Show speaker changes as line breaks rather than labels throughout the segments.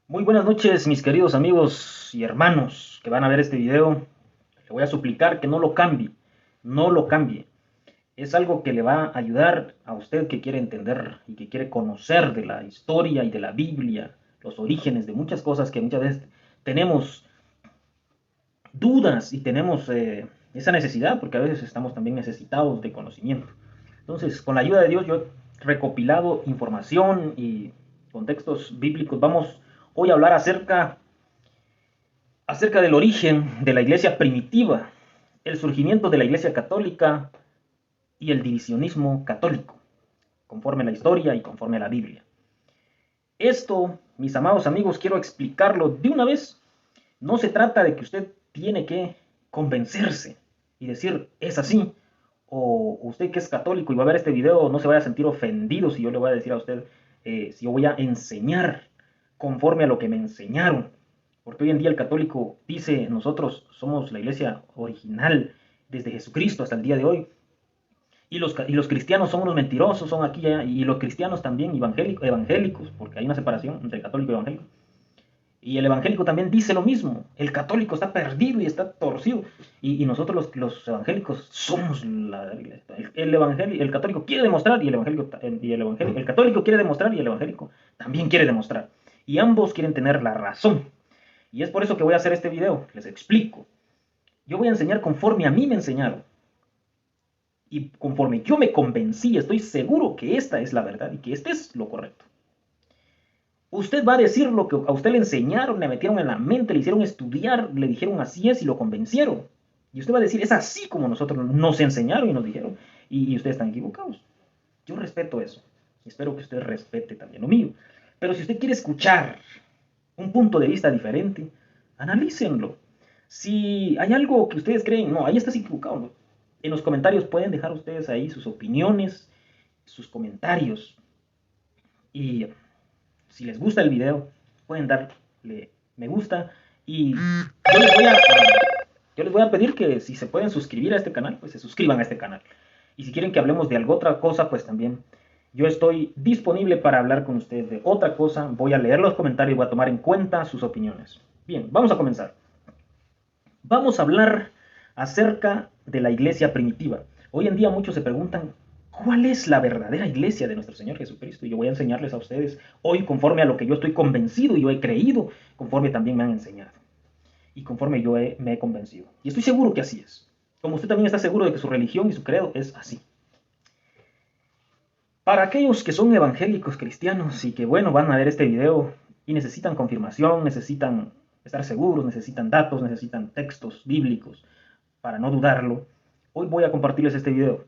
Muy buenas noches, mis queridos amigos y hermanos que van a ver este video. Le voy a suplicar que no lo cambie, no lo cambie. Es algo que le va a ayudar a usted que quiere entender y que quiere conocer de la historia y de la Biblia, los orígenes de muchas cosas que muchas veces tenemos dudas y tenemos esa necesidad, porque a veces estamos también necesitados de conocimiento. Entonces, con la ayuda de Dios, yo he recopilado información y contextos bíblicos. Vamos hoy a hablar acerca del origen de la iglesia primitiva, el surgimiento de la iglesia católica y el divisionismo católico, conforme a la historia y conforme a la Biblia. Esto, mis amados amigos, quiero explicarlo de una vez. No se trata de que usted tiene que convencerse y decir, es así, o usted que es católico y va a ver este video no se vaya a sentir ofendido si yo le voy a decir a usted, si yo voy a enseñar conforme a lo que me enseñaron. Porque hoy en día el católico dice, nosotros somos la iglesia original desde Jesucristo hasta el día de hoy. Y los cristianos son unos mentirosos, son aquí y allá, y los cristianos también evangélicos, porque hay una separación entre católico y evangélico. Y el evangélico también dice lo mismo. El católico está perdido y está torcido. Y nosotros los evangélicos somos el católico quiere demostrar el católico quiere demostrar y el evangélico también quiere demostrar. Y ambos quieren tener la razón. Y es por eso que voy a hacer este video. Les explico. Yo voy a enseñar conforme a mí me enseñaron. Y conforme yo me convencí, estoy seguro que esta es la verdad y que este es lo correcto. Usted va a decir lo que a usted le enseñaron, le metieron en la mente, le hicieron estudiar, le dijeron así es y lo convencieron. Y usted va a decir, es así como nosotros nos enseñaron y nos dijeron. Y ustedes están equivocados. Yo respeto eso. Espero que usted respete también lo mío. Pero si usted quiere escuchar un punto de vista diferente, analícenlo. Si hay algo que ustedes creen, no, ahí estás equivocado, ¿no? En los comentarios pueden dejar ustedes ahí sus opiniones, sus comentarios. Y si les gusta el video, pueden darle me gusta. Y yo les voy a pedir que si se pueden suscribir a este canal, pues se suscriban a este canal. Y si quieren que hablemos de alguna otra cosa, pues también yo estoy disponible para hablar con ustedes de otra cosa. Voy a leer los comentarios y voy a tomar en cuenta sus opiniones. Bien, vamos a comenzar. Vamos a hablar acerca de la iglesia primitiva. Hoy en día muchos se preguntan, ¿cuál es la verdadera iglesia de nuestro Señor Jesucristo? Y yo voy a enseñarles a ustedes hoy conforme a lo que yo estoy convencido y yo he creído, conforme también me han enseñado. Y conforme me he convencido. Y estoy seguro que así es. Como usted también está seguro de que su religión y su credo es así. Para aquellos que son evangélicos cristianos y que, bueno, van a ver este video y necesitan confirmación, necesitan estar seguros, necesitan datos, necesitan textos bíblicos para no dudarlo, hoy voy a compartirles este video.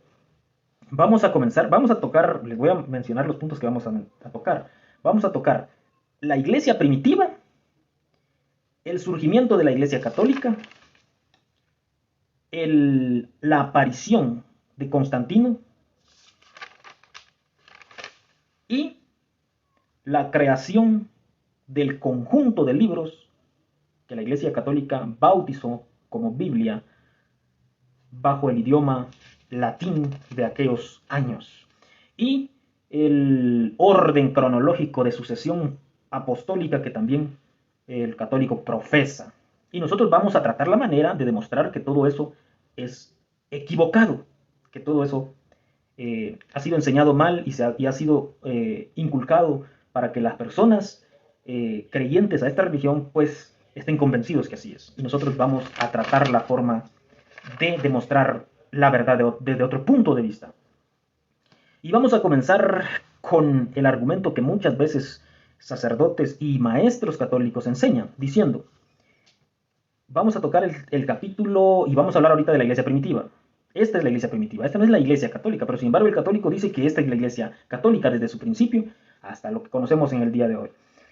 Vamos a comenzar, vamos a tocar, les voy a mencionar los puntos que vamos a tocar. Vamos a tocar la iglesia primitiva, el surgimiento de la iglesia católica, la aparición de Constantino y la creación del conjunto de libros que la iglesia católica bautizó como Biblia bajo el idioma latín de aquellos años. Y el orden cronológico de sucesión apostólica que también el católico profesa. Y nosotros vamos a tratar la manera de demostrar que todo eso es equivocado, que todo eso ha sido enseñado mal y ha sido inculcado para que las personas creyentes a esta religión pues estén convencidos que así es. Y nosotros vamos a tratar la forma de demostrar la verdad desde otro punto de vista. Y vamos a comenzar con el argumento que muchas veces sacerdotes y maestros católicos enseñan, diciendo, vamos a tocar el capítulo y vamos a hablar ahorita de la iglesia primitiva. Esta es la iglesia primitiva, esta no es la iglesia católica, pero sin embargo el católico dice que esta es la iglesia católica desde su principio hasta lo que conocemos en el día de hoy.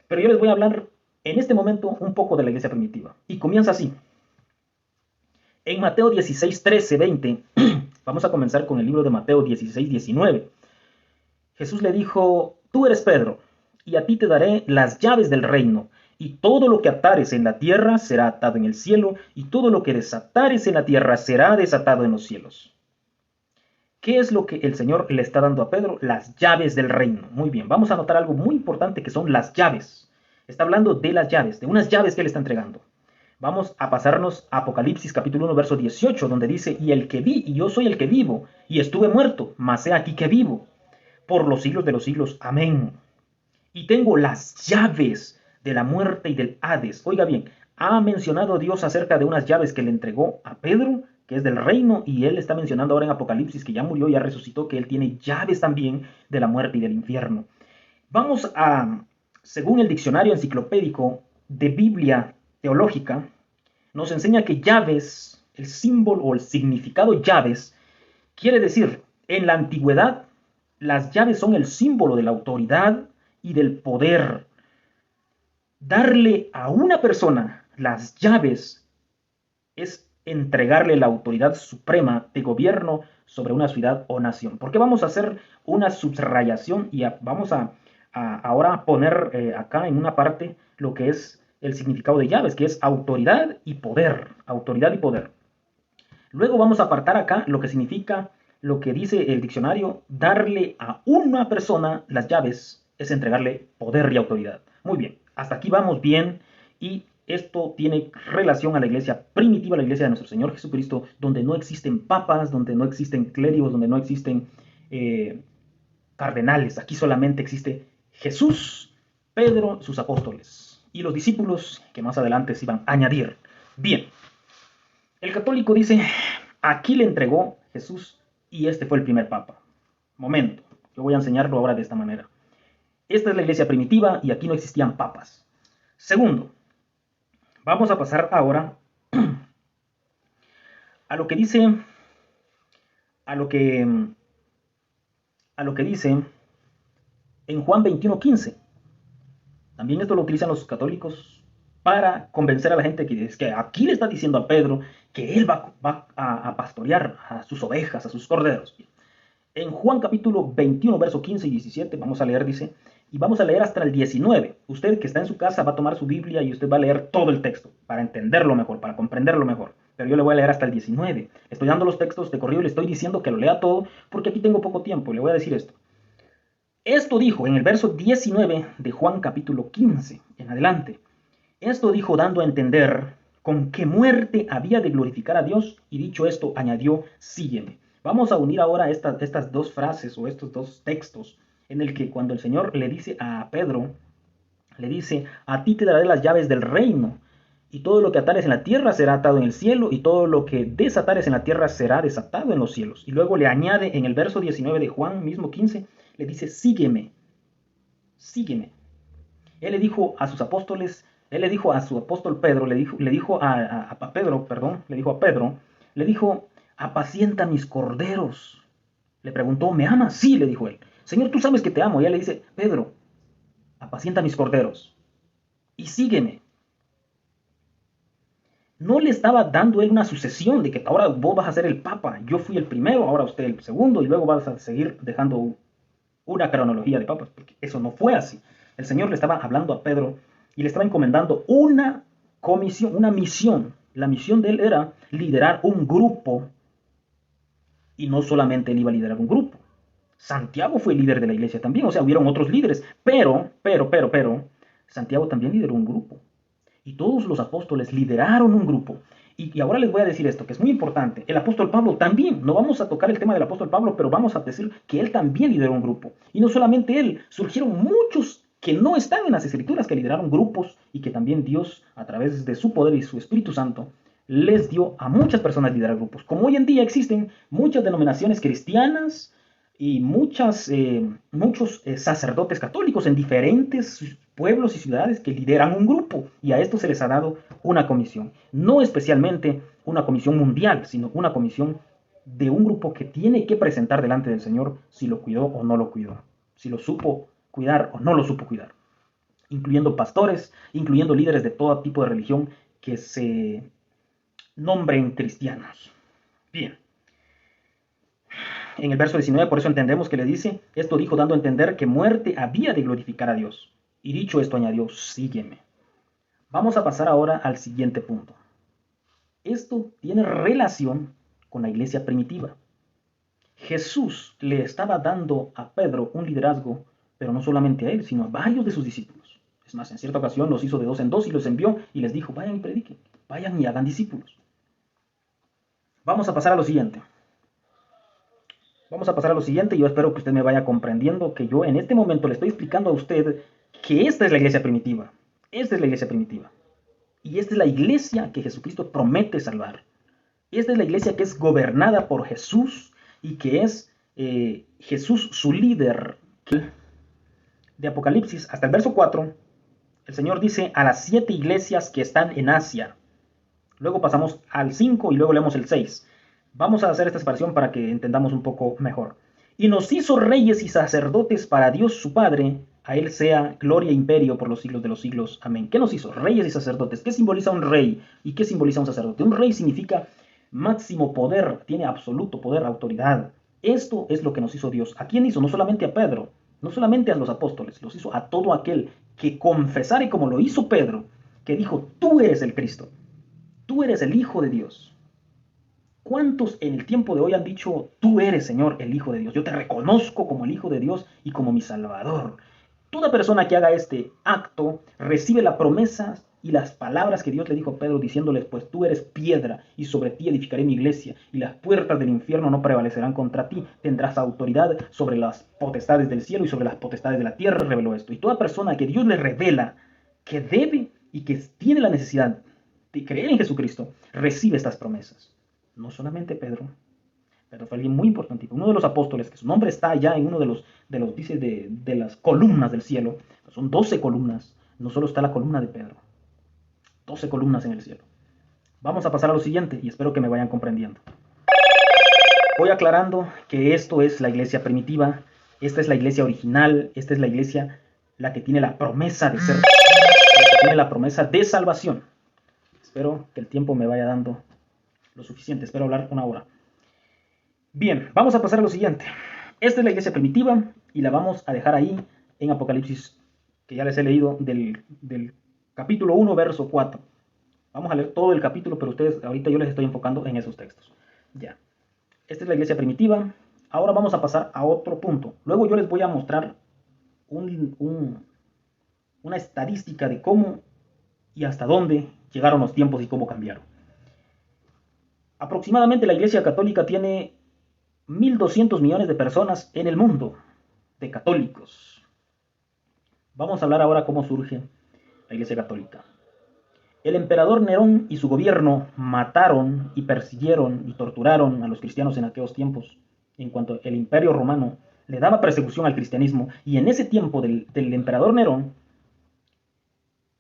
Pero yo les voy a hablar en este momento un poco de la iglesia primitiva. Y comienza así. En Mateo 16, 13, 20, vamos a comenzar con el libro de Mateo 16, 19. Jesús le dijo, tú eres Pedro, y a ti te daré las llaves del reino, y todo lo que atares en la tierra será atado en el cielo, y todo lo que desatares en la tierra será desatado en los cielos. ¿Qué es lo que el Señor le está dando a Pedro? Las llaves del reino. Muy bien, vamos a notar algo muy importante que son las llaves. Está hablando de las llaves, de unas llaves que él está entregando. Vamos a pasarnos a Apocalipsis capítulo 1, verso 18, donde dice, y el que vi, y yo soy el que vivo, y estuve muerto, mas he aquí que vivo, por los siglos de los siglos. Amén. Y tengo las llaves de la muerte y del Hades. Oiga bien, ha mencionado Dios acerca de unas llaves que le entregó a Pedro, que es del reino, y él está mencionando ahora en Apocalipsis que ya murió, ya resucitó, que él tiene llaves también de la muerte y del infierno. Vamos a, según el diccionario enciclopédico de Biblia teológica, nos enseña que llaves, el símbolo o el significado llaves, quiere decir, en la antigüedad, las llaves son el símbolo de la autoridad y del poder. Darle a una persona las llaves es entregarle la autoridad suprema de gobierno sobre una ciudad o nación. Porque vamos a hacer una subrayación y vamos a ahora poner acá en una parte lo que es el significado de llaves, que es autoridad y poder. Autoridad y poder. Luego vamos a apartar acá lo que significa, lo que dice el diccionario, darle a una persona las llaves es entregarle poder y autoridad. Muy bien, hasta aquí vamos bien y esto tiene relación a la iglesia primitiva, la iglesia de nuestro Señor Jesucristo, donde no existen papas, donde no existen clérigos, donde no existen cardenales. Aquí solamente existe Jesús, Pedro, sus apóstoles y los discípulos que más adelante se iban a añadir. Bien, el católico dice, aquí le entregó Jesús y este fue el primer papa. Momento, yo voy a enseñarlo ahora de esta manera. Esta es la iglesia primitiva y aquí no existían papas. Segundo, vamos a pasar ahora a lo que dice, a lo que dice en Juan 21:15. También esto lo utilizan los católicos para convencer a la gente que es que aquí le está diciendo a Pedro que él va a pastorear a sus ovejas, a sus corderos. En Juan capítulo 21, verso 15 y 17, vamos a leer, dice, y vamos a leer hasta el 19. Usted que está en su casa va a tomar su Biblia y usted va a leer todo el texto para entenderlo mejor, para comprenderlo mejor. Pero yo le voy a leer hasta el 19. Estoy dando los textos de corrido y le estoy diciendo que lo lea todo porque aquí tengo poco tiempo y le voy a decir esto. Esto dijo en el verso 19 de Juan capítulo 15 en adelante. Esto dijo dando a entender con qué muerte había de glorificar a Dios y dicho esto añadió, sígueme. Vamos a unir ahora estas dos frases o estos dos textos en el que cuando el Señor le dice a Pedro, le dice, a ti te daré las llaves del reino y todo lo que atares en la tierra será atado en el cielo y todo lo que desatares en la tierra será desatado en los cielos. Y luego le añade en el verso 19 de Juan mismo 15, le dice, sígueme, sígueme. Él le dijo a sus apóstoles, él le dijo a su apóstol Pedro, le dijo a Pedro, le dijo, apacienta mis corderos. Le preguntó, ¿me amas? Sí, le dijo él. Señor, tú sabes que te amo. Y él le dice, Pedro, apacienta mis corderos y sígueme. No le estaba dando él una sucesión de que ahora vos vas a ser el papa, yo fui el primero, ahora usted el segundo y luego vas a seguir dejando una cronología de papas, porque eso no fue así. El Señor le estaba hablando a Pedro y le estaba encomendando una comisión, una misión. La misión de él era liderar un grupo y no solamente él iba a liderar un grupo. Santiago fue líder de la iglesia también, o sea, hubieron otros líderes, pero, Santiago también lideró un grupo. Y todos los apóstoles lideraron un grupo. Y ahora les voy a decir esto, que es muy importante. El apóstol Pablo también, no vamos a tocar el tema del apóstol Pablo, pero vamos a decir que él también lideró un grupo. Y no solamente él, surgieron muchos que no están en las escrituras, que lideraron grupos y que también Dios, a través de su poder y su Espíritu Santo, les dio a muchas personas liderar grupos. Como hoy en día existen muchas denominaciones cristianas y muchos sacerdotes católicos en diferentes pueblos y ciudades que lideran un grupo y a esto se les ha dado una comisión, no especialmente una comisión mundial, sino una comisión de un grupo que tiene que presentar delante del Señor si lo cuidó o no lo cuidó, si lo supo cuidar o no lo supo cuidar, incluyendo pastores, incluyendo líderes de todo tipo de religión que se nombren cristianos. Bien. En el verso 19, por eso entendemos que le dice, esto dijo dando a entender que muerte había de glorificar a Dios. Y dicho esto añadió, sígueme. Vamos a pasar ahora al siguiente punto. Esto tiene relación con la iglesia primitiva. Jesús le estaba dando a Pedro un liderazgo, pero no solamente a él, sino a varios de sus discípulos. Es más, en cierta ocasión los hizo de 2 en 2 y los envió y les dijo, vayan y prediquen, vayan y hagan discípulos. Vamos a pasar a lo siguiente. Vamos a pasar a lo siguiente y yo espero que usted me vaya comprendiendo que yo en este momento le estoy explicando a usted que esta es la iglesia primitiva. Esta es la iglesia primitiva. Y esta es la iglesia que Jesucristo promete salvar. Esta es la iglesia que es gobernada por Jesús y que es Jesús su líder. De Apocalipsis hasta el verso 4, el Señor dice a las 7 iglesias que están en Asia. Luego pasamos al 5 y luego leemos el 6. Vamos a hacer esta separación para que entendamos un poco mejor. Y nos hizo reyes y sacerdotes para Dios su Padre. A Él sea gloria e imperio por los siglos de los siglos. Amén. ¿Qué nos hizo? Reyes y sacerdotes. ¿Qué simboliza un rey y qué simboliza un sacerdote? Un rey significa máximo poder, tiene absoluto poder, autoridad. Esto es lo que nos hizo Dios. ¿A quién hizo? No solamente a Pedro, no solamente a los apóstoles, los hizo a todo aquel que confesare como lo hizo Pedro, que dijo, tú eres el Cristo, tú eres el Hijo de Dios. ¿Cuántos en el tiempo de hoy han dicho, tú eres, Señor, el Hijo de Dios? Yo te reconozco como el Hijo de Dios y como mi Salvador. Toda persona que haga este acto recibe la promesa y las palabras que Dios le dijo a Pedro, diciéndoles, pues tú eres piedra y sobre ti edificaré mi iglesia y las puertas del infierno no prevalecerán contra ti. Tendrás autoridad sobre las potestades del cielo y sobre las potestades de la tierra, reveló esto. Y toda persona que Dios le revela que debe y que tiene la necesidad de creer en Jesucristo, recibe estas promesas. No solamente Pedro, pero fue alguien muy importante, uno de los apóstoles, que su nombre está allá en uno de los dice, de las columnas del cielo. Son 12 columnas, no solo está la columna de Pedro, 12 columnas en el cielo. Vamos a pasar a lo siguiente y espero que me vayan comprendiendo. Voy aclarando que esto es la iglesia primitiva, esta es la iglesia original, esta es la iglesia la que tiene la promesa de ser, la que tiene la promesa de salvación. Espero que el tiempo me vaya dando lo suficiente, espero hablar 1 hora. Bien, vamos a pasar a lo siguiente. Esta es la iglesia primitiva y la vamos a dejar ahí en Apocalipsis, que ya les he leído del capítulo 1, verso 4. Vamos a leer todo el capítulo, pero ustedes, ahorita yo les estoy enfocando en esos textos. Ya. Esta es la iglesia primitiva. Ahora vamos a pasar a otro punto. Luego yo les voy a mostrar una estadística de cómo y hasta dónde llegaron los tiempos y cómo cambiaron. Aproximadamente la Iglesia Católica tiene 1.200 millones de personas en el mundo, de católicos. Vamos a hablar ahora cómo surge la Iglesia Católica. El emperador Nerón y su gobierno mataron y persiguieron y torturaron a los cristianos en aquellos tiempos, en cuanto el Imperio Romano le daba persecución al cristianismo, y en ese tiempo del emperador Nerón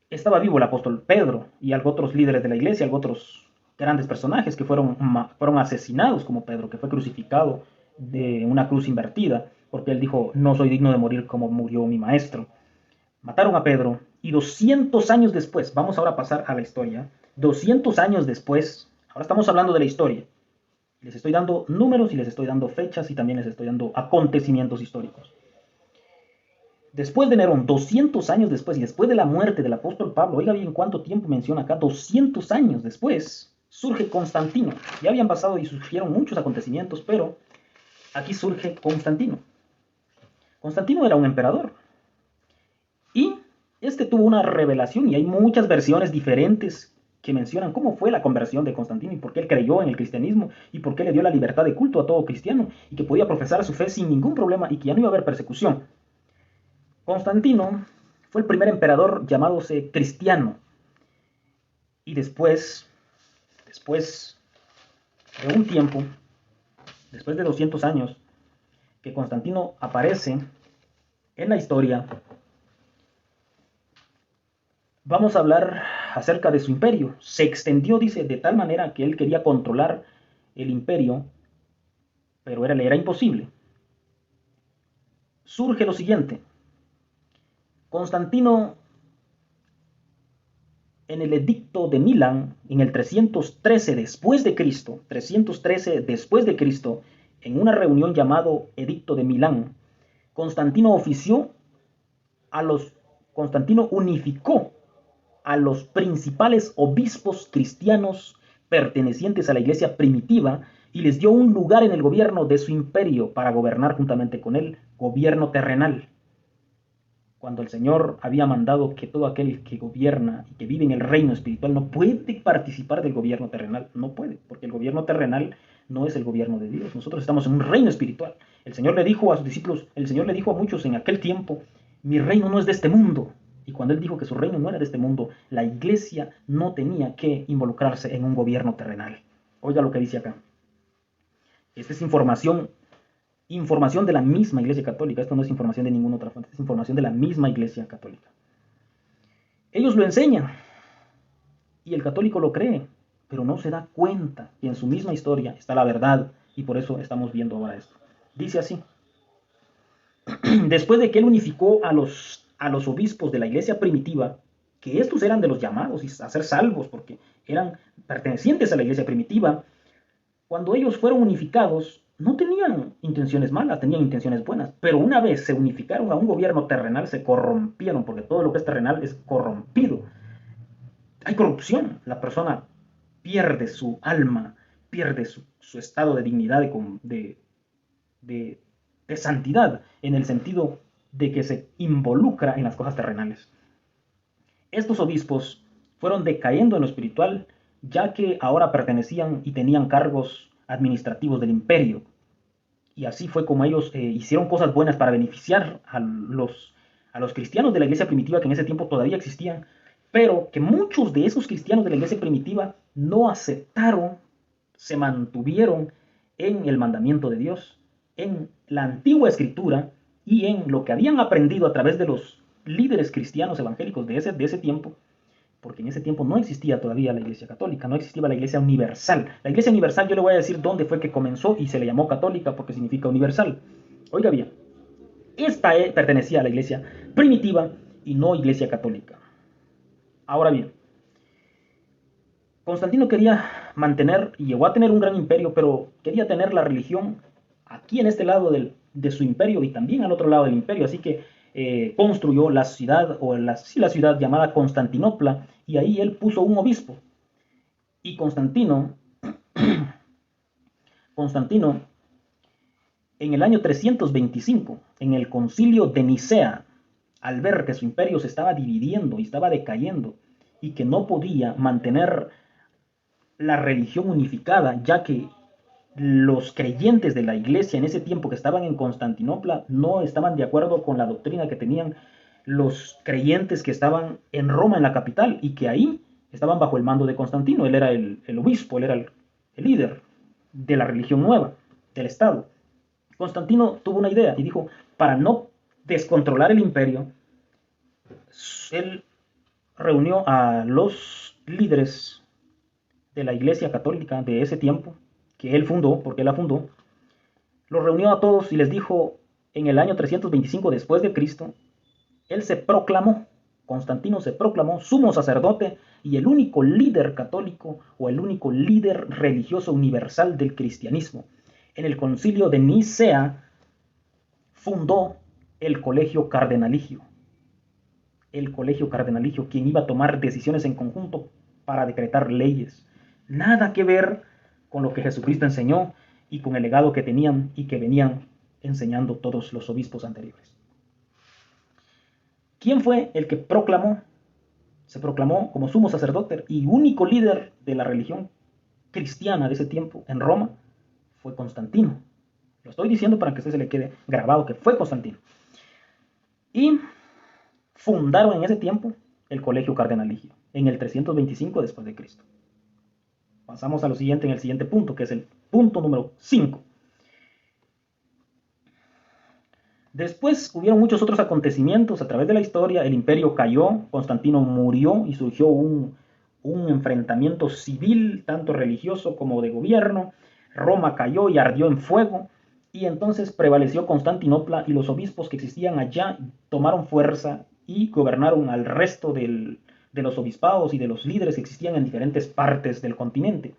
estaba vivo el apóstol Pedro y algo otros líderes de la iglesia, algo otros grandes personajes que fueron asesinados, como Pedro, que fue crucificado de una cruz invertida, porque él dijo, no soy digno de morir como murió mi maestro. Mataron a Pedro y 200 años después, vamos ahora a pasar a la historia, 200 años después, ahora estamos hablando de la historia, les estoy dando números y les estoy dando fechas y también les estoy dando acontecimientos históricos. Después de Nerón, 200 años después, y después de la muerte del apóstol Pablo, oiga bien cuánto tiempo menciona acá, 200 años después, surge Constantino. Ya habían pasado y surgieron muchos acontecimientos, pero aquí surge Constantino. Constantino era un emperador. Y este tuvo una revelación, y hay muchas versiones diferentes que mencionan cómo fue la conversión de Constantino y por qué él creyó en el cristianismo y por qué le dio la libertad de culto a todo cristiano y que podía profesar su fe sin ningún problema y que ya no iba a haber persecución. Constantino fue el primer emperador llamándose cristiano. Y después de un tiempo, después de 200 años, que Constantino aparece en la historia, vamos a hablar acerca de su imperio. Se extendió, dice, de tal manera que él quería controlar el imperio, pero le era imposible. Surge lo siguiente. Constantino, en el edicto de Milán, en el 313 después de Cristo, en una reunión llamado Edicto de Milán, Constantino unificó a los principales obispos cristianos pertenecientes a la iglesia primitiva y les dio un lugar en el gobierno de su imperio para gobernar juntamente con él, gobierno terrenal. cuando el Señor había mandado que todo aquel que gobierna y que vive en el reino espiritual no puede participar del gobierno terrenal. No puede, porque el gobierno terrenal no es el gobierno de Dios. Nosotros estamos en un reino espiritual. El Señor le dijo a sus discípulos, el Señor le dijo a muchos en aquel tiempo, mi reino no es de este mundo. Y cuando Él dijo que su reino no era de este mundo, la iglesia no tenía que involucrarse en un gobierno terrenal. Oiga lo que dice acá. Esta es información de la misma Iglesia Católica. Esto no es información de ninguna otra fuente, es información de la misma Iglesia Católica. Ellos lo enseñan y el católico lo cree, pero no se da cuenta que en su misma historia está la verdad, y por eso estamos viendo ahora esto. Dice así: después de que él unificó a los obispos de la iglesia primitiva, que estos eran de los llamados a ser salvos porque eran pertenecientes a la iglesia primitiva, cuando ellos fueron unificados, no tenían intenciones malas, tenían intenciones buenas, pero una vez se unificaron a un gobierno terrenal, se corrompieron, porque todo lo que es terrenal es corrompido. Hay corrupción, la persona pierde su alma, pierde su estado de dignidad, de santidad, en el sentido de que se involucra en las cosas terrenales. Estos obispos fueron decayendo en lo espiritual, ya que ahora pertenecían y tenían cargos administrativos del imperio. Y así fue como ellos hicieron cosas buenas para beneficiar a los cristianos de la iglesia primitiva, que en ese tiempo todavía existían, pero que muchos de esos cristianos de la iglesia primitiva no aceptaron, se mantuvieron en el mandamiento de Dios, en la antigua escritura y en lo que habían aprendido a través de los líderes cristianos evangélicos de ese tiempo, porque en ese tiempo no existía todavía la iglesia católica, no existía la iglesia universal. La iglesia universal, yo le voy a decir dónde fue que comenzó y se le llamó católica porque significa universal. Oiga bien, esta pertenecía a la iglesia primitiva y no iglesia católica. Ahora bien, Constantino quería mantener, y llegó a tener un gran imperio, pero quería tener la religión aquí en este lado de su imperio y también al otro lado del imperio, así que construyó la ciudad, la ciudad llamada Constantinopla, y ahí él puso un obispo. Y Constantino, en el año 325, en el concilio de Nicea, al ver que su imperio se estaba dividiendo y estaba decayendo, y que no podía mantener la religión unificada, ya que los creyentes de la iglesia en ese tiempo que estaban en Constantinopla no estaban de acuerdo con la doctrina que tenían los creyentes que estaban en Roma, en la capital, y que ahí estaban bajo el mando de Constantino. Él era el obispo, él era el líder de la religión nueva, del Estado. Constantino tuvo una idea y dijo, para no descontrolar el imperio, él reunió a los líderes de la iglesia católica de ese tiempo, que él fundó, porque él la fundó, los reunió a todos y les dijo, en el año 325 después de Cristo, él se proclamó, Constantino se proclamó sumo sacerdote y el único líder católico o el único líder religioso universal del cristianismo. En el concilio de Nicea fundó el colegio cardenaligio. El colegio cardenaligio, quien iba a tomar decisiones en conjunto para decretar leyes. Nada que ver con lo que Jesucristo enseñó y con el legado que tenían y que venían enseñando todos los obispos anteriores. ¿Quién fue el que se proclamó como sumo sacerdote y único líder de la religión cristiana de ese tiempo en Roma? Fue Constantino. Lo estoy diciendo para que a usted se le quede grabado que fue Constantino. Y fundaron en ese tiempo el colegio cardenaligio, en el 325 después de Cristo. Pasamos a lo siguiente en el siguiente punto, que es el punto número 5. Después hubieron muchos otros acontecimientos a través de la historia. El imperio cayó, Constantino murió y surgió un enfrentamiento civil, tanto religioso como de gobierno. Roma cayó y ardió en fuego. Y entonces prevaleció Constantinopla y los obispos que existían allá tomaron fuerza y gobernaron al resto de los obispados y de los líderes que existían en diferentes partes del continente.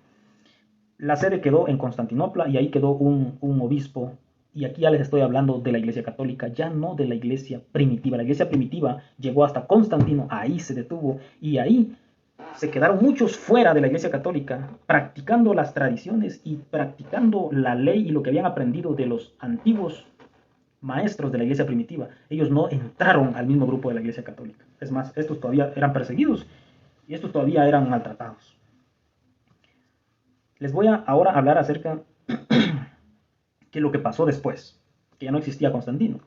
La sede quedó en Constantinopla y ahí quedó un obispo. Y aquí ya les estoy hablando de la iglesia católica, ya no de la iglesia primitiva. La iglesia primitiva llegó hasta Constantino, ahí se detuvo y ahí se quedaron muchos fuera de la iglesia católica, practicando las tradiciones y practicando la ley y lo que habían aprendido de los antiguos maestros de la iglesia primitiva, ellos no entraron al mismo grupo de la iglesia católica. Es más, estos todavía eran perseguidos y estos todavía eran maltratados. Les voy a ahora hablar acerca de lo que pasó después, que ya no existía Constantino.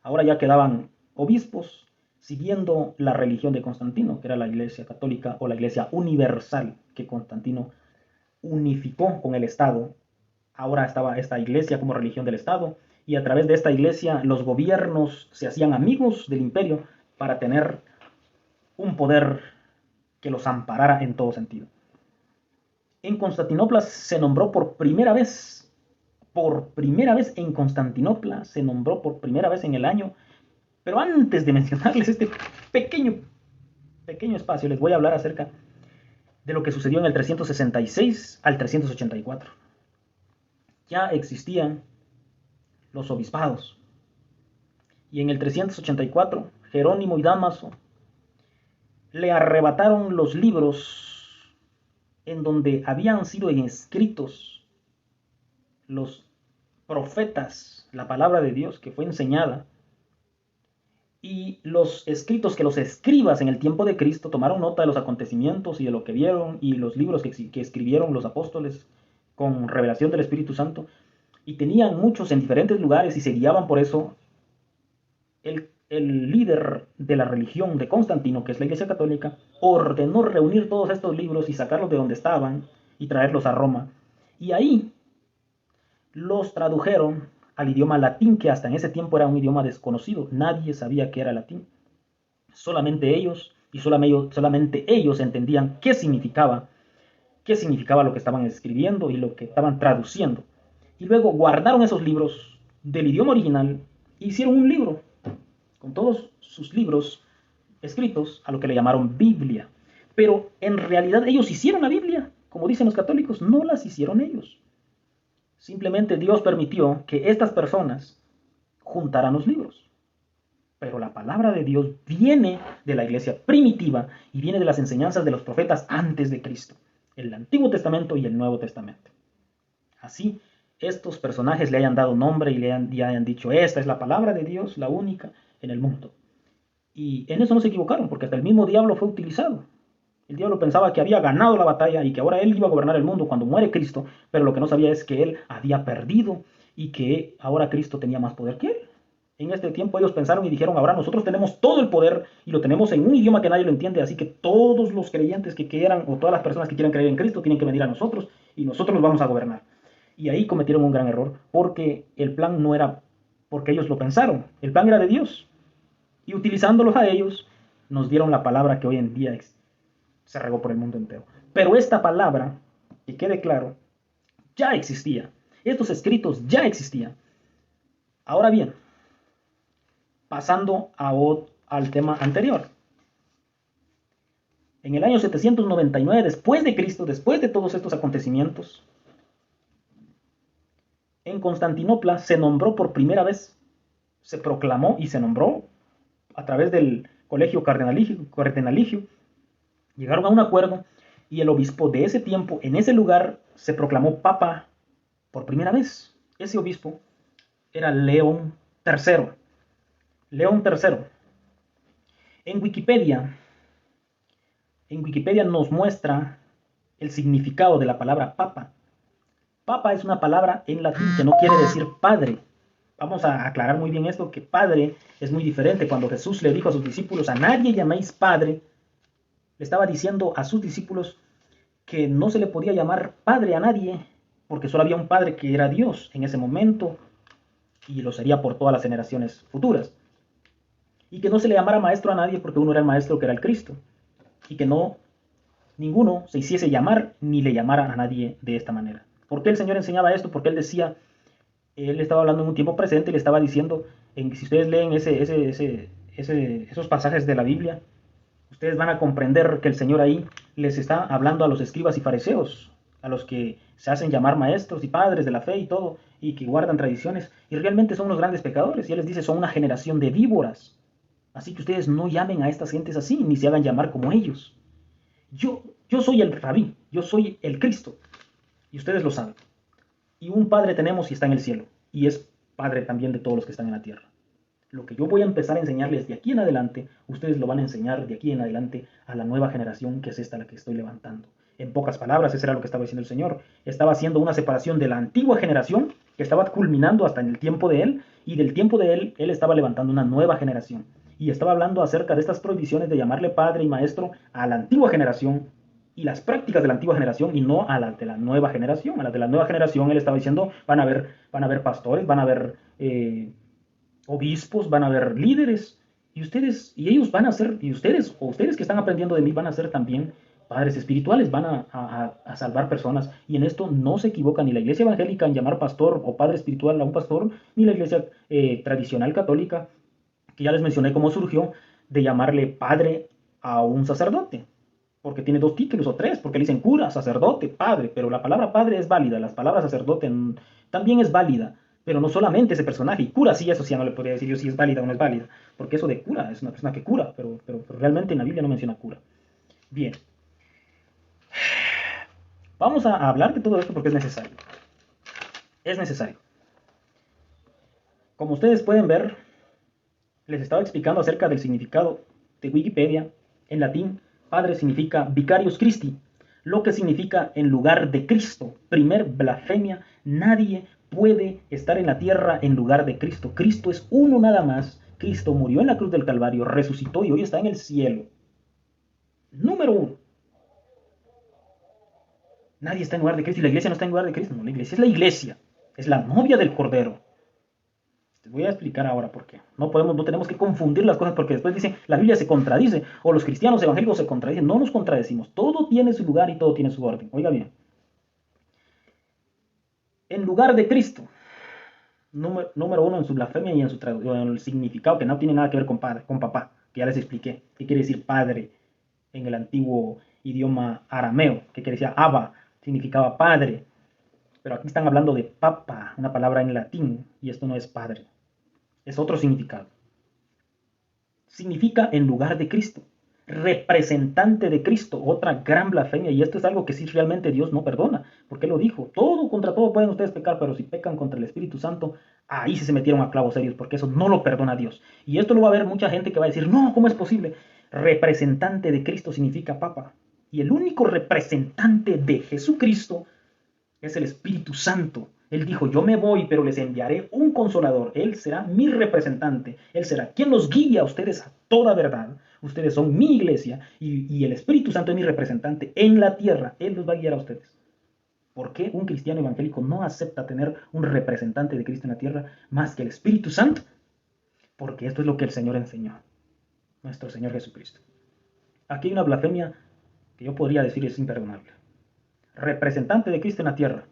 Ahora ya quedaban obispos siguiendo la religión de Constantino, que era la iglesia católica o la iglesia universal que Constantino unificó con el Estado. Ahora estaba esta iglesia como religión del Estado y a través de esta iglesia los gobiernos se hacían amigos del imperio para tener un poder que los amparara en todo sentido. En Constantinopla se nombró por primera vez en Constantinopla se nombró por primera vez en el año, pero antes de mencionarles este pequeño espacio, les voy a hablar acerca de lo que sucedió en el 366 al 384. Ya existían los obispados, y en el 384 Jerónimo y Dámaso le arrebataron los libros en donde habían sido escritos los profetas, la palabra de Dios que fue enseñada, y los escritos que los escribas en el tiempo de Cristo tomaron nota de los acontecimientos y de lo que vieron, y los libros que escribieron los apóstoles con revelación del Espíritu Santo, y tenían muchos en diferentes lugares y se guiaban por eso. El líder de la religión de Constantino, que es la Iglesia Católica, ordenó reunir todos estos libros y sacarlos de donde estaban y traerlos a Roma. Y ahí los tradujeron al idioma latín, que hasta en ese tiempo era un idioma desconocido. Nadie sabía que era latín. Solamente ellos y solamente ellos entendían qué significaba lo que estaban escribiendo y lo que estaban traduciendo. Y luego guardaron esos libros del idioma original e hicieron un libro con todos sus libros escritos, a lo que le llamaron Biblia. Pero en realidad ellos hicieron la Biblia, como dicen los católicos, no las hicieron ellos. Simplemente Dios permitió que estas personas juntaran los libros. Pero la palabra de Dios viene de la iglesia primitiva y viene de las enseñanzas de los profetas antes de Cristo, el Antiguo Testamento y el Nuevo Testamento. Así, estos personajes le hayan dado nombre y le hayan dicho, esta es la palabra de Dios, la única en el mundo. Y en eso no se equivocaron, porque hasta el mismo diablo fue utilizado. El diablo pensaba que había ganado la batalla y que ahora él iba a gobernar el mundo cuando muere Cristo, pero lo que no sabía es que él había perdido y que ahora Cristo tenía más poder que él. En este tiempo ellos pensaron y dijeron, ahora nosotros tenemos todo el poder y lo tenemos en un idioma que nadie lo entiende, así que todos los creyentes que quieran o todas las personas que quieran creer en Cristo tienen que venir a nosotros y nosotros los vamos a gobernar. Y ahí cometieron un gran error, porque el plan no era porque ellos lo pensaron, el plan era de Dios. Y utilizándolos a ellos, nos dieron la palabra que hoy en día se regó por el mundo entero. Pero esta palabra, que quede claro, ya existía. Estos escritos ya existían. Ahora bien, pasando al tema anterior. En el año 799 después de Cristo, después de todos estos acontecimientos, en Constantinopla se nombró por primera vez, se proclamó y se nombró a través del colegio cardenalicio, llegaron a un acuerdo y el obispo de ese tiempo, en ese lugar, se proclamó papa por primera vez. Ese obispo era León III. León III. En Wikipedia nos muestra el significado de la palabra papa. Papa es una palabra en latín que no quiere decir padre. Vamos a aclarar muy bien esto, que padre es muy diferente. Cuando Jesús le dijo a sus discípulos, a nadie llaméis padre, le estaba diciendo a sus discípulos que no se le podía llamar padre a nadie, porque solo había un padre que era Dios en ese momento, y lo sería por todas las generaciones futuras. Y que no se le llamara maestro a nadie, porque uno era el maestro, que era el Cristo. Y que ninguno se hiciese llamar, ni le llamara a nadie de esta manera. ¿Por qué el Señor enseñaba esto? Porque Él decía, Él estaba hablando en un tiempo presente y le estaba diciendo, si ustedes leen esos pasajes de la Biblia, ustedes van a comprender que el Señor ahí les está hablando a los escribas y fariseos, a los que se hacen llamar maestros y padres de la fe y todo, y que guardan tradiciones, y realmente son unos grandes pecadores. Y Él les dice, son una generación de víboras. Así que ustedes no llamen a estas gentes así, ni se hagan llamar como ellos. Yo soy el Rabí, yo soy el Cristo, y ustedes lo saben. Y un Padre tenemos y está en el cielo, y es Padre también de todos los que están en la tierra. Lo que yo voy a empezar a enseñarles de aquí en adelante, ustedes lo van a enseñar de aquí en adelante a la nueva generación, que es esta la que estoy levantando. En pocas palabras, eso era lo que estaba diciendo el Señor. Estaba haciendo una separación de la antigua generación, que estaba culminando hasta en el tiempo de Él, y del tiempo de Él estaba levantando una nueva generación. Y estaba hablando acerca de estas prohibiciones de llamarle Padre y Maestro a la antigua generación, y las prácticas de la antigua generación, y no a las de la nueva generación. A las de la nueva generación Él estaba diciendo, van a haber pastores, van a haber obispos, van a haber líderes, y ellos van a ser, y ustedes que están aprendiendo de mí van a ser también padres espirituales, van a salvar personas, y en esto no se equivoca ni la iglesia evangélica en llamar pastor o padre espiritual a un pastor, ni la iglesia tradicional católica, que ya les mencioné cómo surgió, de llamarle padre a un sacerdote, porque tiene 2 títulos o 3, porque le dicen cura, sacerdote, padre, pero la palabra padre es válida, la palabra sacerdote también es válida, pero no solamente ese personaje, y cura sí, eso sí ya no le podría decir yo si es válida o no es válida, porque eso de cura es una persona que cura, pero realmente en la Biblia no menciona cura. Bien, vamos a hablar de todo esto porque es necesario. Es necesario. Como ustedes pueden ver, les estaba explicando acerca del significado de Wikipedia. En latín, padre significa vicarius Christi, lo que significa en lugar de Cristo. Primer blasfemia, nadie puede estar en la tierra en lugar de Cristo. Cristo es uno nada más. Cristo murió en la cruz del Calvario, resucitó y hoy está en el cielo. Número 1. Nadie está en lugar de Cristo y la iglesia no está en lugar de Cristo. No, la iglesia es la iglesia. Es la novia del Cordero. Te voy a explicar ahora por qué. No tenemos que confundir las cosas porque después dicen, la Biblia se contradice o los cristianos evangélicos se contradicen. No nos contradecimos. Todo tiene su lugar y todo tiene su orden. Oiga bien. En lugar de Cristo, número 1 en su blasfemia y en el significado que no tiene nada que ver con padre, con papá, que ya les expliqué. ¿Qué quiere decir padre en el antiguo idioma arameo? ¿Qué quiere decir Abba? Significaba padre. Pero aquí están hablando de papa, una palabra en latín, y esto no es padre. Es otro significado. Significa en lugar de Cristo, representante de Cristo, otra gran blasfemia, y esto es algo que sí realmente Dios no perdona, porque Él lo dijo, todo contra todo pueden ustedes pecar, pero si pecan contra el Espíritu Santo, ahí sí se metieron a clavos serios, porque eso no lo perdona Dios. Y esto lo va a ver mucha gente que va a decir, no, ¿cómo es posible? Representante de Cristo significa papa, y el único representante de Jesucristo es el Espíritu Santo. Él dijo, yo me voy, pero les enviaré un consolador. Él será mi representante. Él será quien los guíe a ustedes a toda verdad. Ustedes son mi iglesia y el Espíritu Santo es mi representante en la tierra. Él los va a guiar a ustedes. ¿Por qué un cristiano evangélico no acepta tener un representante de Cristo en la tierra más que el Espíritu Santo? Porque esto es lo que el Señor enseñó. Nuestro Señor Jesucristo. Aquí hay una blasfemia que yo podría decir es imperdonable. Representante de Cristo en la tierra.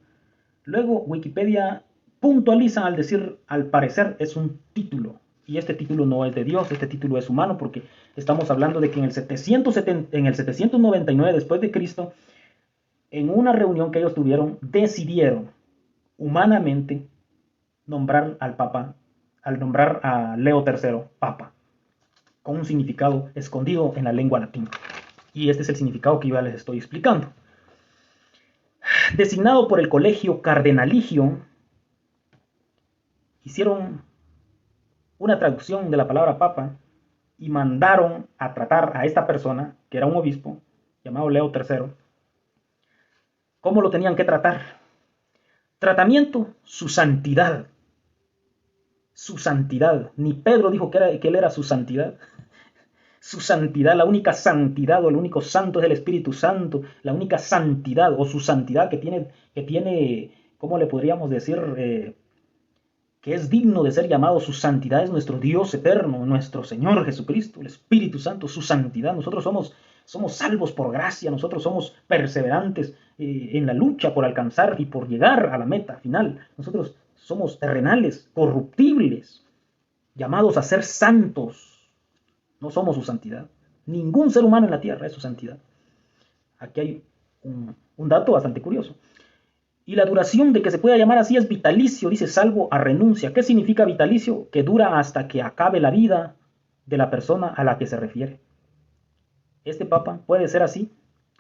Luego Wikipedia puntualiza al decir, al parecer es un título, y este título no es de Dios, este título es humano, porque estamos hablando de que en el 799 después de Cristo, en una reunión que ellos tuvieron, decidieron humanamente nombrar al Papa, al nombrar a Leo III Papa, con un significado escondido en la lengua latina. Y este es el significado que yo ya les estoy explicando. Designado por el colegio cardenaligio, hicieron una traducción de la palabra papa y mandaron a tratar a esta persona, que era un obispo, llamado Leo III. ¿Cómo lo tenían que tratar? Tratamiento, su santidad. Su santidad. Ni Pedro dijo que él era su santidad. Su santidad, la única santidad o el único santo es el Espíritu Santo, la única santidad o su santidad que tiene, ¿cómo le podríamos decir? Que es digno de ser llamado su santidad es nuestro Dios eterno, nuestro Señor Jesucristo, el Espíritu Santo, su santidad. Nosotros somos salvos por gracia, nosotros somos perseverantes en la lucha por alcanzar y por llegar a la meta final. Nosotros somos terrenales, corruptibles, llamados a ser santos. No somos su santidad. Ningún ser humano en la tierra es su santidad. Aquí hay un dato bastante curioso. Y la duración de que se pueda llamar así es vitalicio, dice salvo a renuncia. ¿Qué significa vitalicio? Que dura hasta que acabe la vida de la persona a la que se refiere. Este papa puede ser así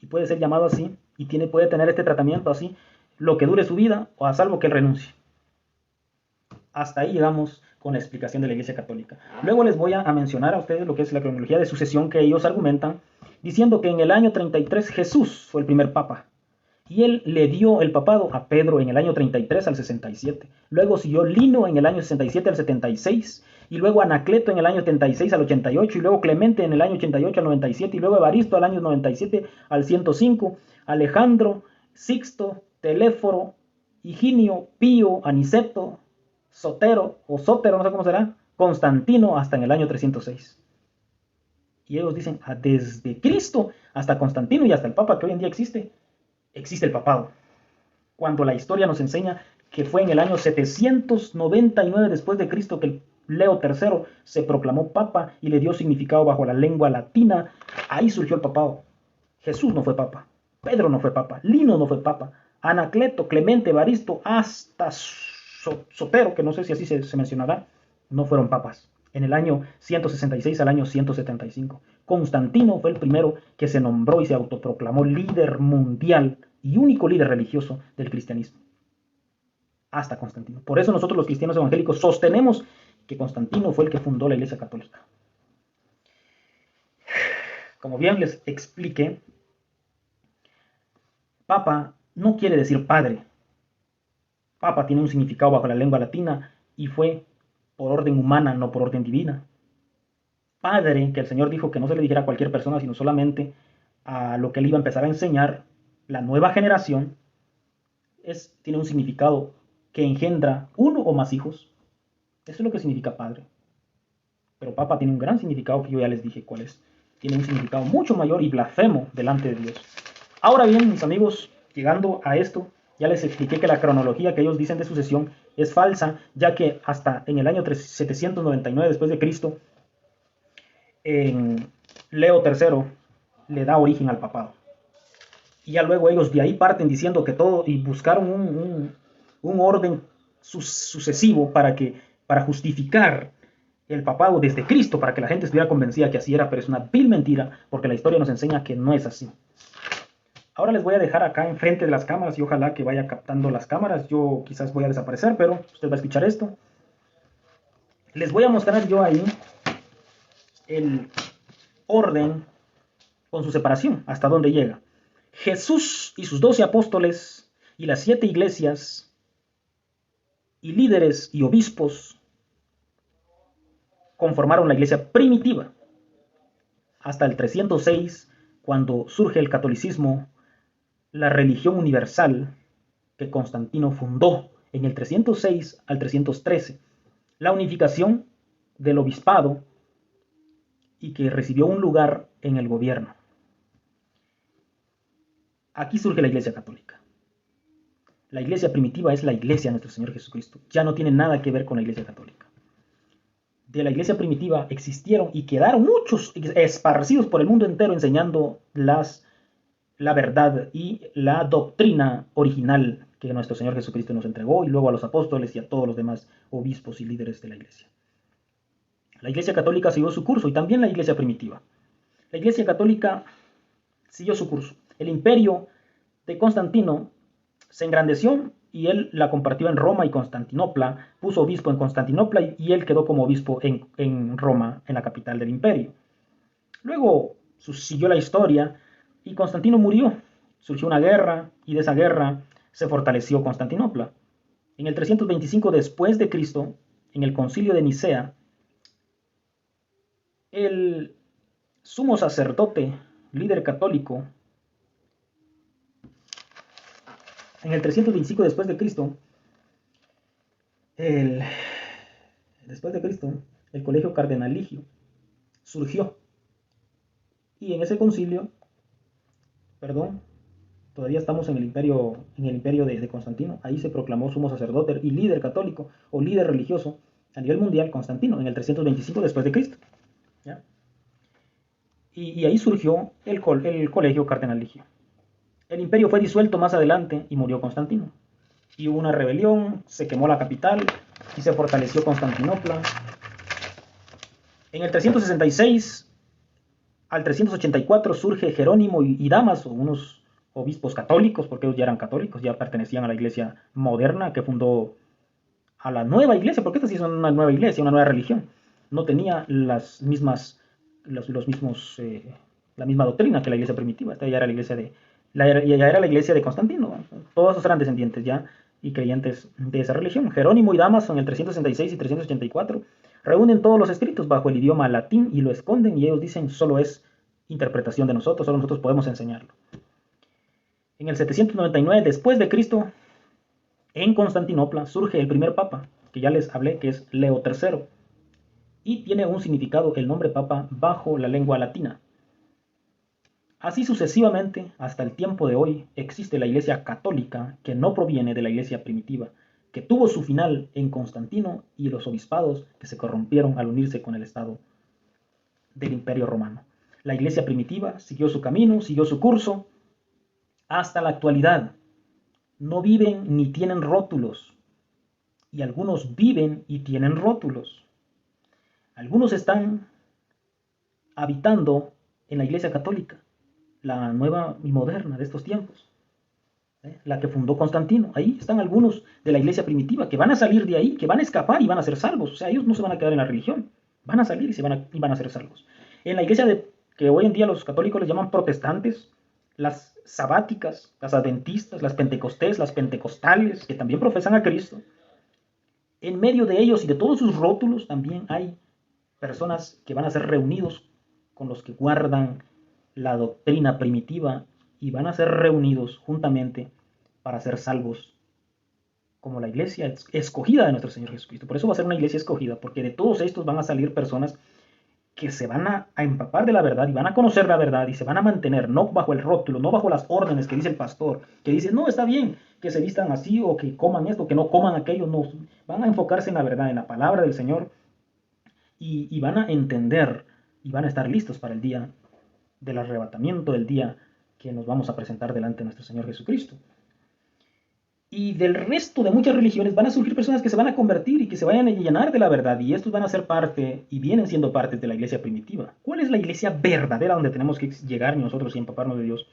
y puede ser llamado así y puede tener este tratamiento así lo que dure su vida o a salvo que él renuncie. Hasta ahí llegamos con la explicación de la Iglesia Católica. Luego les voy a mencionar a ustedes lo que es la cronología de sucesión que ellos argumentan, diciendo que en el año 33 Jesús fue el primer papa. Y él le dio el papado a Pedro en el año 33 al 67. Luego siguió Lino en el año 67 al 76. Y luego Anacleto en el año 76 al 88. Y luego Clemente en el año 88 al 97. Y luego Evaristo al año 97 al 105. Alejandro, Sixto, Teléforo, Higinio, Pío, Aniceto, Sotero, o Sótero, no sé cómo será, Constantino hasta en el año 306. Y ellos dicen, desde Cristo hasta Constantino y hasta el Papa que hoy en día existe el papado. Cuando la historia nos enseña que fue en el año 799 después de Cristo que Leo III se proclamó papa y le dio significado bajo la lengua latina. Ahí surgió el papado. Jesús no fue papa, Pedro no fue papa, Lino no fue papa, Anacleto, Clemente, Evaristo, hasta Sotero, que no sé si así se mencionará, no fueron papas. En el año 166 al año 175. Constantino fue el primero que se nombró y se autoproclamó líder mundial y único líder religioso del cristianismo. Hasta Constantino. Por eso nosotros los cristianos evangélicos sostenemos que Constantino fue el que fundó la Iglesia Católica. Como bien les expliqué, Papa no quiere decir padre. Papa tiene un significado bajo la lengua latina y fue por orden humana, no por orden divina. Padre, que el Señor dijo que no se le dijera a cualquier persona, sino solamente a lo que él iba a empezar a enseñar, la nueva generación, tiene un significado que engendra uno o más hijos. Eso es lo que significa padre. Pero Papa tiene un gran significado que yo ya les dije cuál es. Tiene un significado mucho mayor y blasfemo delante de Dios. Ahora bien, mis amigos, llegando a esto, ya les expliqué que la cronología que ellos dicen de sucesión es falsa, ya que hasta en el año 799 después de Cristo, Leo III le da origen al papado. Y ya luego ellos de ahí parten diciendo que todo, y buscaron un orden sucesivo para justificar el papado desde Cristo, para que la gente estuviera convencida que así era, pero es una vil mentira, porque la historia nos enseña que no es así. Ahora les voy a dejar acá enfrente de las cámaras y ojalá que vaya captando las cámaras. Yo quizás voy a desaparecer, pero usted va a escuchar esto. Les voy a mostrar yo ahí el orden con su separación, hasta dónde llega. Jesús y sus 12 apóstoles y las 7 iglesias y líderes y obispos conformaron la iglesia primitiva hasta el 306, cuando surge el catolicismo, la religión universal que Constantino fundó en el 306 al 313, la unificación del obispado y que recibió un lugar en el gobierno. Aquí surge la Iglesia Católica. La Iglesia primitiva es la Iglesia de nuestro Señor Jesucristo. Ya no tiene nada que ver con la Iglesia Católica. De la Iglesia primitiva existieron y quedaron muchos esparcidos por el mundo entero enseñando la verdad y la doctrina original que nuestro Señor Jesucristo nos entregó, y luego a los apóstoles y a todos los demás obispos y líderes de la Iglesia. La Iglesia Católica siguió su curso y también la Iglesia primitiva. La Iglesia Católica siguió su curso. El imperio de Constantino se engrandeció y él la compartió en Roma y Constantinopla, puso obispo en Constantinopla y él quedó como obispo en Roma, en la capital del imperio. Luego siguió la historia y Constantino murió. Surgió una guerra y de esa guerra se fortaleció Constantinopla. En el 325 después de Cristo, en el concilio de Nicea, el sumo sacerdote, líder católico, en el 325 después de Cristo, el colegio cardenaligio surgió. Y en ese concilio, todavía estamos en el imperio de Constantino, ahí se proclamó sumo sacerdote y líder católico o líder religioso a nivel mundial Constantino en el 325 después de Cristo. ¿Ya? Y ahí surgió el colegio cardenaligio. El imperio fue disuelto más adelante y murió Constantino. Y hubo una rebelión, se quemó la capital y se fortaleció Constantinopla. En el 366 al 384 surge Jerónimo y Dámaso, unos obispos católicos, porque ellos ya eran católicos, ya pertenecían a la iglesia moderna que fundó a la nueva iglesia, porque esta sí es una nueva iglesia, una nueva religión. No tenía las mismas, los mismos, la misma doctrina que la iglesia primitiva. Esta ya era la iglesia ya era la iglesia de Constantino. Todos esos eran descendientes ya y creyentes de esa religión. Jerónimo y Damaso en el 366 y 384 reúnen todos los escritos bajo el idioma latín y lo esconden, y ellos dicen solo es interpretación de nosotros, solo nosotros podemos enseñarlo. En el 799 después de Cristo, en Constantinopla surge el primer papa, que ya les hablé, que es Leo III, y tiene un significado el nombre papa bajo la lengua latina. Así sucesivamente, hasta el tiempo de hoy, existe la Iglesia católica que no proviene de la Iglesia primitiva, que tuvo su final en Constantino y los obispados que se corrompieron al unirse con el Estado del Imperio Romano. La Iglesia primitiva siguió su camino, siguió su curso, hasta la actualidad. No viven ni tienen rótulos, y algunos viven y tienen rótulos. Algunos están habitando en la Iglesia católica, la nueva y moderna de estos tiempos, la que fundó Constantino. Ahí están algunos de la iglesia primitiva que van a salir de ahí, que van a escapar y van a ser salvos. O sea, ellos no se van a quedar en la religión, van a salir y van a ser salvos. En la iglesia que hoy en día los católicos les llaman protestantes, las sabáticas, las adventistas, las pentecostés, las pentecostales, que también profesan a Cristo, en medio de ellos y de todos sus rótulos también hay personas que van a ser reunidos con los que guardan la doctrina primitiva y van a ser reunidos juntamente para ser salvos como la iglesia escogida de nuestro Señor Jesucristo. Por eso va a ser una iglesia escogida, porque de todos estos van a salir personas que se van a empapar de la verdad y van a conocer la verdad y se van a mantener no bajo el rótulo, no bajo las órdenes que dice el pastor, que dice, no, está bien que se vistan así o que coman esto, que no coman aquello. No, van a enfocarse en la verdad, en la palabra del Señor, y van a entender y van a estar listos para el día del arrebatamiento, del día que nos vamos a presentar delante de nuestro Señor Jesucristo. Y del resto de muchas religiones van a surgir personas que se van a convertir y que se vayan a llenar de la verdad, y estos van a ser parte y vienen siendo parte de la iglesia primitiva. ¿Cuál es la iglesia verdadera donde tenemos que llegar nosotros y empaparnos de Dios?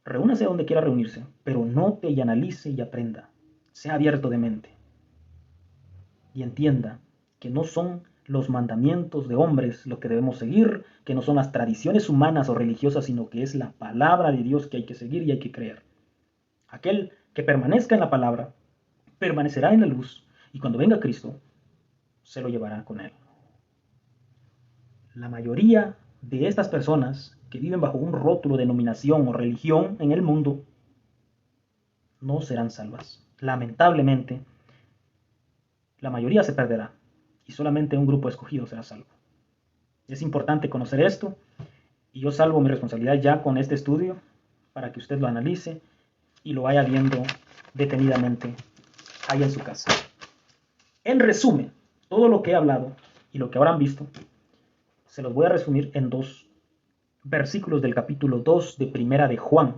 Reúnase donde quiera reunirse, pero note y analice y aprenda. Sea abierto de mente y entienda que no son los mandamientos de hombres lo que debemos seguir, que no son las tradiciones humanas o religiosas, sino que es la palabra de Dios que hay que seguir y hay que creer. Aquel que permanezca en la palabra permanecerá en la luz, y cuando venga Cristo se lo llevará con él. La mayoría de estas personas que viven bajo un rótulo de denominación o religión en el mundo no serán salvas. Lamentablemente, la mayoría se perderá y solamente un grupo escogido será salvo. Es importante conocer esto, y yo salvo mi responsabilidad ya con este estudio para que usted lo analice y lo vaya viendo detenidamente ahí en su casa. En resumen, todo lo que he hablado y lo que habrán visto, se los voy a resumir en 2 versículos del capítulo 2 de Primera de Juan.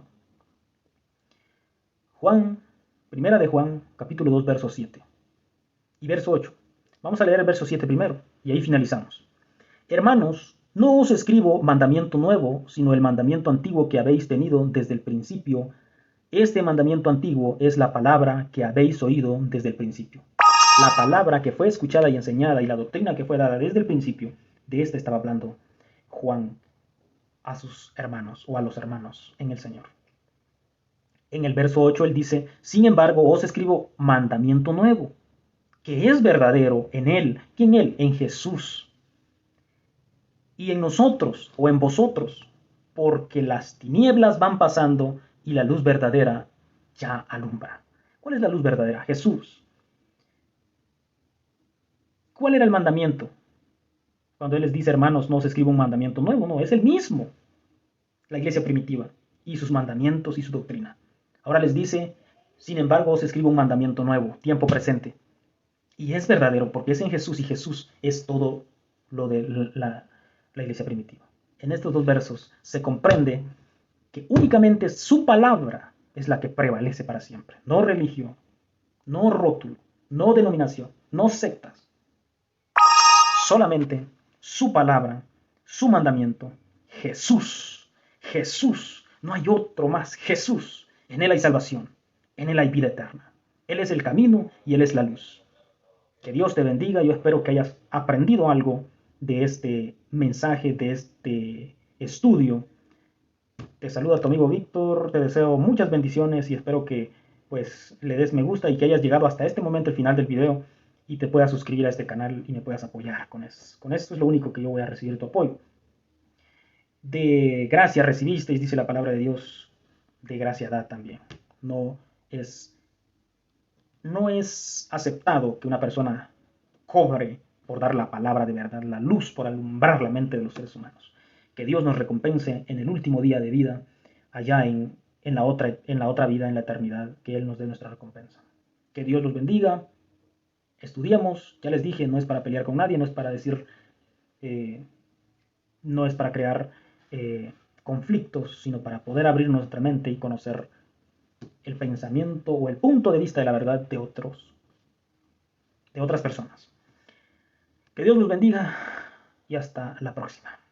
Primera de Juan, capítulo 2, verso 7 y verso 8. Vamos a leer el verso 7 primero y ahí finalizamos. Hermanos, no os escribo mandamiento nuevo, sino el mandamiento antiguo que habéis tenido desde el principio. Este mandamiento antiguo es la palabra que habéis oído desde el principio. La palabra que fue escuchada y enseñada y la doctrina que fue dada desde el principio, de esta estaba hablando Juan a sus hermanos o a los hermanos en el Señor. En el verso 8 él dice, sin embargo os escribo mandamiento nuevo, que es verdadero en él. ¿Quién él? En Jesús. Y en nosotros o en vosotros, porque las tinieblas van pasando y la luz verdadera ya alumbra. ¿Cuál es la luz verdadera? Jesús. ¿Cuál era el mandamiento? Cuando él les dice, hermanos, no os escribo un mandamiento nuevo, no, es el mismo. La iglesia primitiva y sus mandamientos y su doctrina. Ahora les dice, sin embargo, os escribo un mandamiento nuevo, tiempo presente. Y es verdadero porque es en Jesús, y Jesús es todo lo de la iglesia primitiva. En estos 2 versos se comprende que únicamente su palabra es la que prevalece para siempre. No religión, no rótulo, no denominación, no sectas. Solamente su palabra, su mandamiento, Jesús. Jesús, no hay otro más. Jesús, en él hay salvación, en él hay vida eterna. Él es el camino y él es la luz. Que Dios te bendiga. Yo espero que hayas aprendido algo de este mensaje, de este estudio. Te saluda tu amigo Víctor. Te deseo muchas bendiciones y espero que pues le des me gusta y que hayas llegado hasta este momento, el final del video, y te puedas suscribir a este canal y me puedas apoyar con eso. Con esto es lo único que yo voy a recibir tu apoyo. De gracia recibisteis, dice la palabra de Dios, de gracia da también. No es, no es aceptado que una persona cobre por dar la palabra de verdad, la luz por alumbrar la mente de los seres humanos. Que Dios nos recompense en el último día de vida, allá en la otra vida, en la eternidad, que Él nos dé nuestra recompensa. Que Dios los bendiga. Estudiemos, ya les dije, no es para pelear con nadie, no es para decir, no es para crear conflictos, sino para poder abrir nuestra mente y conocer el pensamiento o el punto de vista de la verdad de otras personas. Que Dios los bendiga y hasta la próxima.